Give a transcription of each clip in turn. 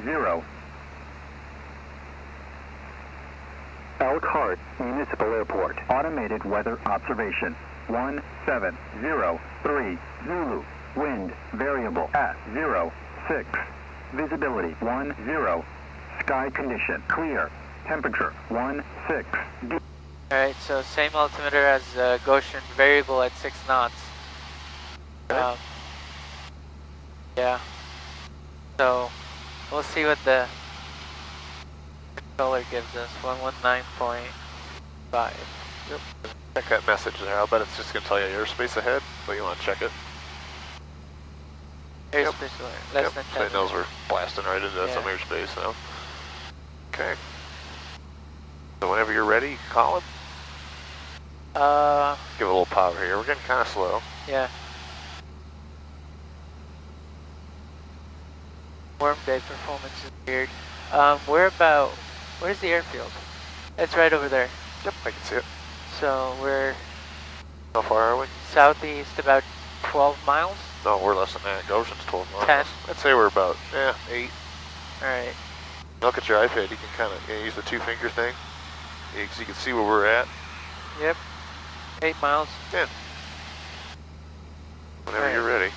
0. Elkhart Municipal Airport. Automated weather observation. 1703 Zulu. Wind variable at 06. Visibility 10. Sky condition clear. Temperature 16. Alright, so same altimeter as Goshen, variable at 6 knots. Yeah. So we'll see what the controller gives us. 119.5. Yep. Check that message there. I'll bet it's just going to tell you airspace ahead, but you want to check it. Airspace less than 10. So it knows we're blasting right into some airspace now. Okay. So whenever you're ready, you can call him. Give it a little power here. We're getting kind of slow. Yeah. Warm day performance is weird. Where's the airfield? It's right over there. Yep, I can see it. So we're... How far are we? Southeast about 12 miles? No, we're less than that. Goshen's 12 miles. 10? I'd say we're about, 8. Alright. Look at your iPad. You can kind of use the 2-finger thing. So you can see where we're at. Yep. 8 miles. 10. Whenever you're ready.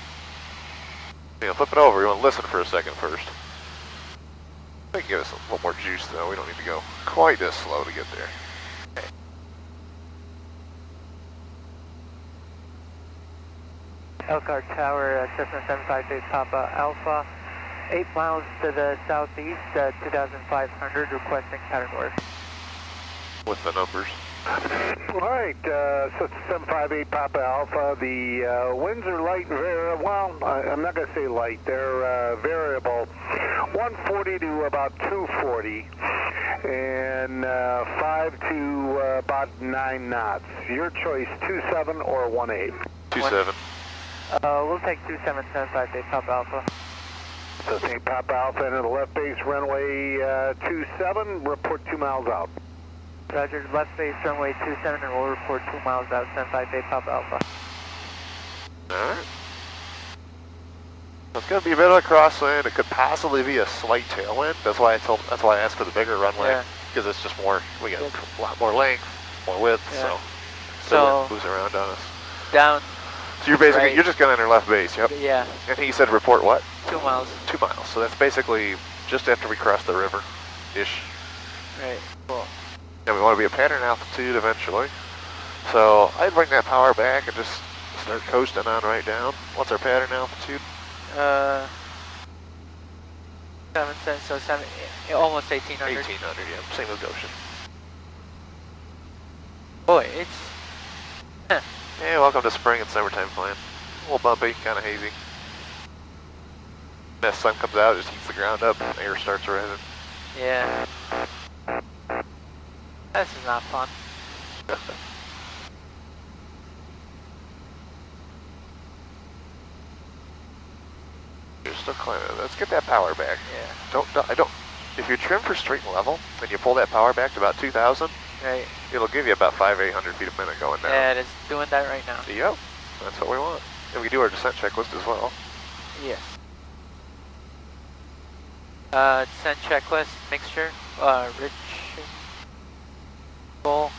Flip it over. You want to listen for a second first. They can give us a little more juice though. We don't need to go quite this slow to get there. Okay. Elkhart Tower, Cessna 758 Papa Alpha. 8 miles to the southeast, 2,500, requesting pattern order. With the numbers. Alright, Cessna 758 Papa Alpha, the winds are light and variable, well, I'm not going to say light, they're variable, 140 to about 240, and 5 to about 9 knots. Your choice, 27 or 18. 27. We'll take 27758 Papa Alpha. So St. Papa Alpha into the left base, runway 27, report 2 miles out. Roger, left base runway 27 and we'll report 2 miles out, 758 Papa Alpha. Alright. It's going to be a bit of a crosswind. It could possibly be a slight tailwind. That's why I asked for the bigger runway. Because it's just more, we got a lot more length, more width, so the wind moves around on us. Down. So you're basically, you're just going to enter left base, yep. Yeah. And he said report what? 2 miles. 2 miles. So that's basically just after we cross the river-ish. Right, cool. And we want to be at pattern altitude eventually. So I'd bring that power back and just start coasting on right down. What's our pattern altitude? 7, almost 1800. 1800, yeah. Same as Goshen. Boy, it's... Yeah, welcome to spring and summertime flying. A little bumpy, kind of hazy. As the sun comes out, it just heats the ground up and air starts rising. Yeah. This is not fun. You're still climbing. Let's get that power back. Yeah. If you're trimmed for straight and level, and you pull that power back to about 2,000, right. It'll give you about 800 feet a minute going down. Yeah, it is doing that right now. Yep. That's what we want. And we do our descent checklist as well. Yes. Descent checklist, mixture, rich, full,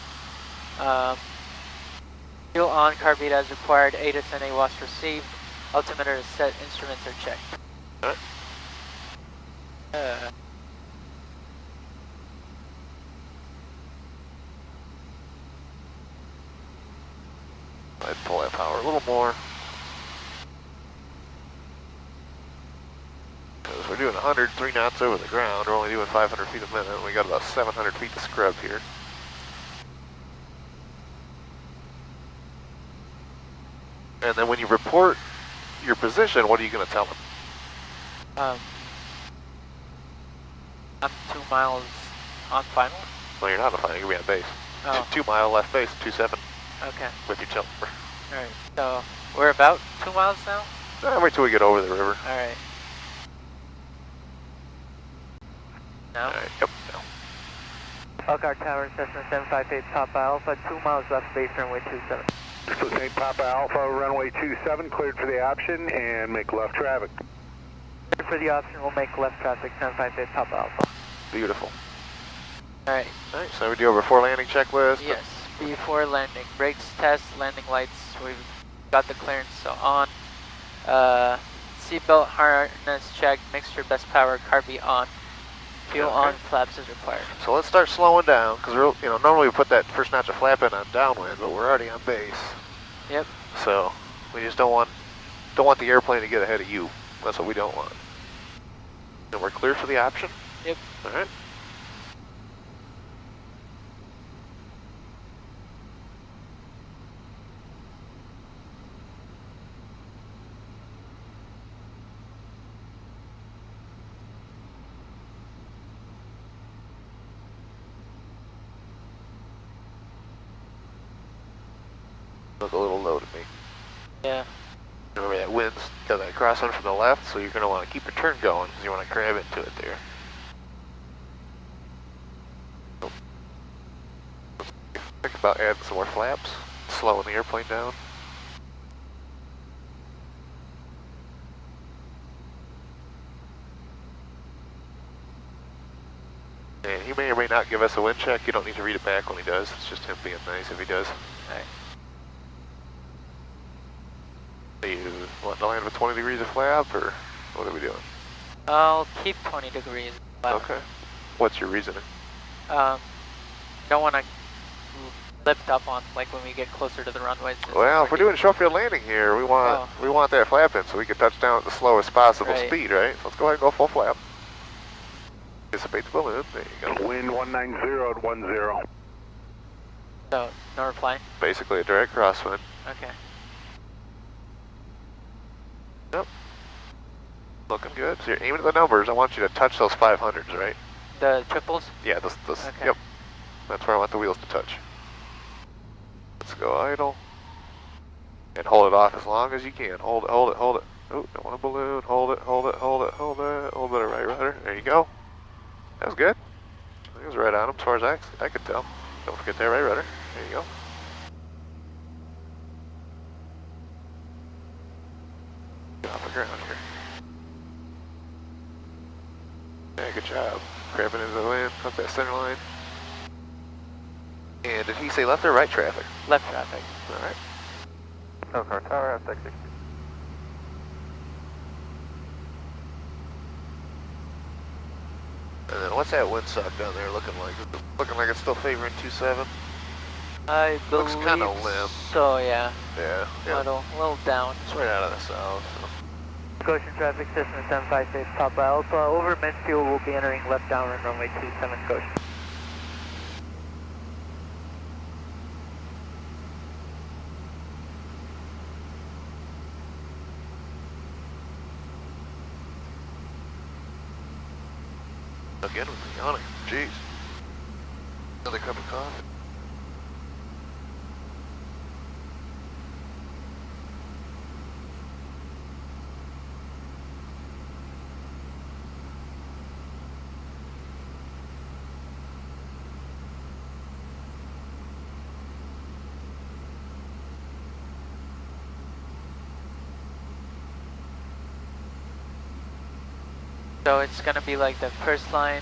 fuel on, carb as required, ATIS and AWAS received, altimeter is set, instruments are checked. Alright. I'd pull that power a little more. Because we're doing 103 knots over the ground, we're only doing 500 feet a minute, and we got about 700 feet to scrub here. And then when you report your position, what are you going to tell them? I'm 2 miles on final. Well, you're not on final, you're going to be on base. Oh. 2 mile left base, 27. Okay. With your tilt. Alright, so we're about 2 miles now? Wait till we get over the river. Alright. Now? Alright, yep, now. Elkhart Tower, Cessna 758 Papa Alpha, 2 miles left base, runway 27. So Papa Alpha, runway 27, cleared for the option, and make left traffic. Cleared for the option, we'll make left traffic 758 Papa Alpha. Beautiful. Alright. Alright, so we do a before landing checklist. Yes, before landing. Brakes test, landing lights, we've got the clearance, so on. Seatbelt harness check, mixture best power, carby on. Fuel on, flaps is required. So let's start slowing down, because we're, normally we put that first notch of flap in on downwind, but we're already on base. Yep. So we just don't want the airplane to get ahead of you. That's what we don't want. And we're clear for the option? Yep. All right. Look a little low to me. Yeah. Remember that wind's got that crosswind from the left, so you're going to want to keep your turn going because you want to crab into it there. Think about adding some more flaps, slowing the airplane down. And he may or may not give us a wind check. You don't need to read it back when he does. It's just him being nice if he does. Alright. Are you wanting to land with 20 degrees of flap, or what are we doing? I'll keep 20 degrees. Okay. What's your reasoning? Don't want to lift up on, like, when we get closer to the runways. Well, if we're doing short field landing here, we want that flap in so we can touch down at the slowest possible speed, right? So let's go ahead and go full flap. Dissipate the balloon. There you go. Wind 190 at 10. So, no reply? Basically a direct crosswind. Okay. Yep. Looking good. So you're aiming at the numbers. I want you to touch those 500s, right? The triples? Yeah, Okay. Yep. That's where I want the wheels to touch. Let's go idle. And hold it off as long as you can. Hold it, hold it, hold it. Oh, don't want a balloon. Hold it, hold it, hold it, hold it. A little bit of right rudder. There you go. That was good. It was right on him as far as I could tell. Don't forget that right rudder. There you go. Get off the ground here. Yeah, good job. Crabbing into the wind, up that center line. And did he say left or right traffic? Left traffic. Alright. Elkhart Tower, F60. And then what's that windsock down there looking like? Looking like it's still favoring 27? I believe Looks kind of limp. so, yeah. Yeah. A little down. It's right out of the south. So. Goshen traffic system 758 Papa Alpha. Over midfield, we'll be entering left downwind runway 27 Goshen. Again with the yawning. Jeez. Another cup of coffee. So it's going to be like the first line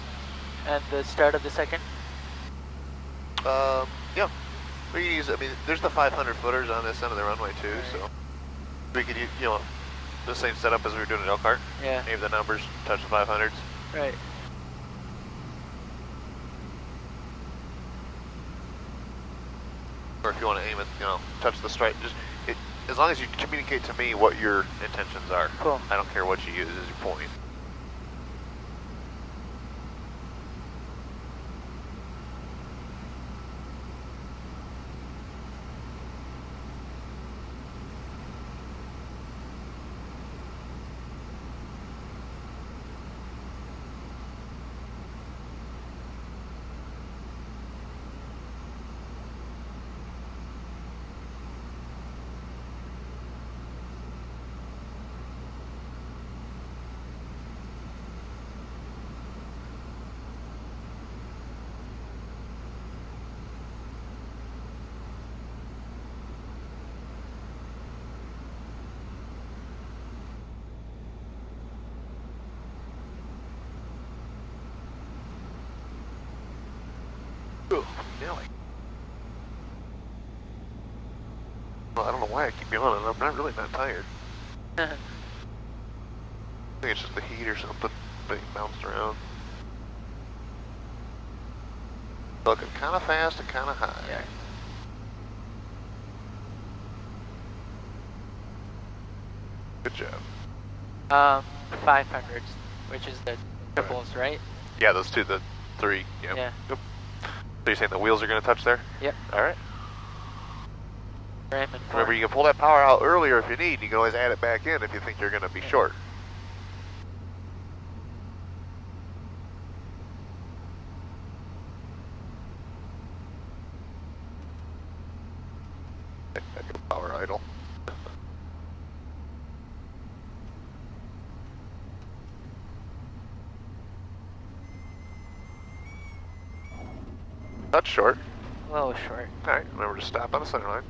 and the start of the second? Yeah. We can use, I mean, there's the 500 footers on this end of the runway too, so we could use, the same setup as we were doing at Elkhart. Yeah. Aim the numbers, touch the 500s. Right. Or if you want to aim it, touch the stripe, as long as you communicate to me what your intentions are. Cool. I don't care what you use as your point. Nelly. Well, I don't know why I keep yawning. I'm not really that tired. I think it's just the heat or something being bounced around. Looking kind of fast and kind of high. Yeah. Good job. 500s, which is the triples, right? Yeah, those two, the three. Yep. Yeah. Yep. So you're saying the wheels are going to touch there? Yep. All right. Ram and Remember, you can pull that power out earlier if you need. You can always add it back in if you think you're going to be short. Power idle. Touch short. a little short. All right, remember to stop on the center line.